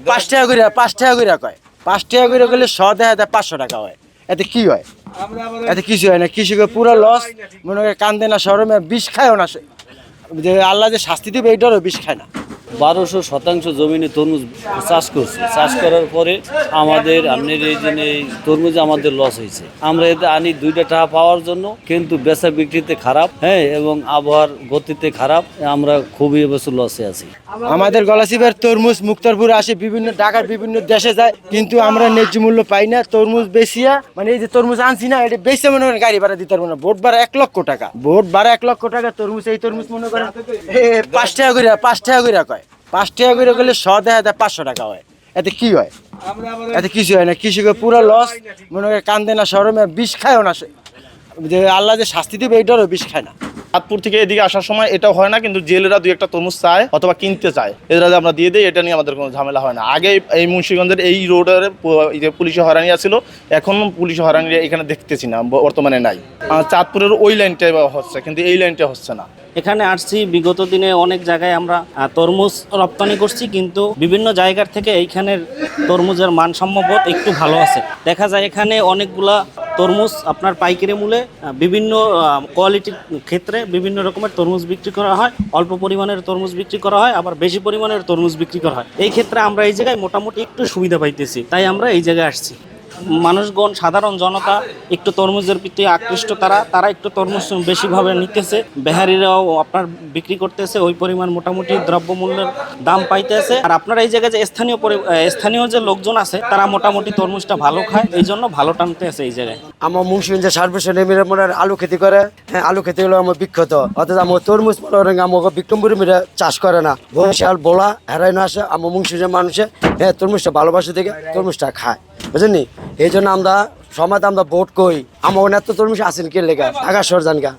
5 টাকা করে কয়, 5 টাকা করে করলে 100 দেখা যায় 500 টাকা হয়। এতে কি হয়? এতে কিছু হয় না, কৃষকের পুরো লস। মনে করে কান্দে না, শরমে বিষ খায়ও না, যে আল্লাহ যে শাস্তি দিবে এইটারও বিষ খায় না। 1200 শতাংশ জমিনে তরমুজ চাষ করছি। চাষ করার পরে আমাদের আপনার এই যে তরমুজে আমাদের লস হয়েছে। আমরা এতে আনি 2টা টাকা পাওয়ার জন্য, কিন্তু বেচা বিক্রিতে খারাপ, হ্যাঁ, এবং আবহাওয়ার গতিতে খারাপ। আমরা খুবই এবছর লসে আছি। আমাদের গলাচিপার তরমুজ মুক্তারপুরে আসে, বিভিন্ন ঢাকার বিভিন্ন দেশে যায়, কিন্তু আমরা ন্যায্য মূল্য পাই না। তরমুজ বেশিয়া মানে এই যে তরমুজ আনছি না, এটা বেশি মনে করেন গাড়ি ভাড়া দিতে পারবো না। ভোট ভাড়া 1 লক্ষ টাকা, ভোট ভাড়া 1 লক্ষ টাকা। তরমুজ এই তরমুজ মনে করেন 5 টাকা করে কয়, 5 টাকা করে করলে 100 দেখা যায় 500 টাকা হয়। এতে কি হয়? এতে কিছু হয় না, কৃষকের পুরো লস। মনে করে কান্দে না, শরমে বিষ খায়ও না, যে আল্লাহ যে শাস্তি দিবে এইটারও বিষ খায় না। চাঁদপুর থেকে এদিকে আসার সময় এটাও হয় না, কিন্তু জেলেরা 2-1টা তরমুজ চায় অথবা কিনতে চায়, এরা যে আমরা দিয়ে দিই, এটা নিয়ে আমাদের কোনো ঝামেলা হয় না। আগে এই মুন্সিগঞ্জের এই রোডের যে পুলিশে হয়রানি আছিল, এখন পুলিশে হয়রানি এখানে দেখতেছি না, বর্তমানে নাই। চাঁদপুরের ওই লাইনটাই হচ্ছে, কিন্তু এই লাইনটা হচ্ছে না। এখানে আসছি, বিগত দিনে অনেক জায়গায় আমরা তরমুজ রপ্তানি করছি, কিন্তু বিভিন্ন জায়গার থেকে এইখানের তরমুজের মানসম্যবোধ একটু ভালো আছে। দেখা যায় এখানে অনেকগুলা তরমুজ আপনার পাইকারি মূল্যে বিভিন্ন কোয়ালিটির ক্ষেত্রে বিভিন্ন রকমের তরমুজ বিক্রি করা হয়। অল্প পরিমাণের তরমুজ বিক্রি করা হয়, আবার বেশি পরিমাণের তরমুজ বিক্রি করা হয়। এই ক্ষেত্রে আমরা এই জায়গায় মোটামুটি একটু সুবিধা পাইতেছি, তাই আমরা এই জায়গায় আসছি। মানুষগণ, সাধারণ জনতা একটু তরমুজের প্রতি আকৃষ্ট, তারা একটু তরমুজ বেশিভাবে নিতেছে। বেহারিরাও আপনার বিক্রি করতেছে, ওই পরিমাণ মোটামুটি দ্রব্যমূল্যের দাম পাইতেছে। আর আপনার এই জায়গায় যে স্থানীয় যে লোকজন আছে, তারা মোটামুটি তরমুজটা ভালো খায়, এই জন্য ভালো টানতে আছে এই জায়গায়। আমার মুন্সিগঞ্জে সার্ভিসের আলু খেতি করে, হ্যাঁ, আলু খেতি হলো আমার বিখ্যাত। অর্থাৎ আমার তরমুজ আমাকে বিক্রমপুরে মেরে চাষ করে না, বরিশাল বোলা হেরাইনো আসে। আমার মুন্সিগঞ্জের মানুষে হ্যাঁ তরমুজটা ভালোবাসে থেকে তরমুজটা খায়, বুঝলেন। এই জন্য আমরা সময় আমরা ভোট কই, আমার এত তরমুজ আসেন কে লেখা ঢাকা শহর জানগা।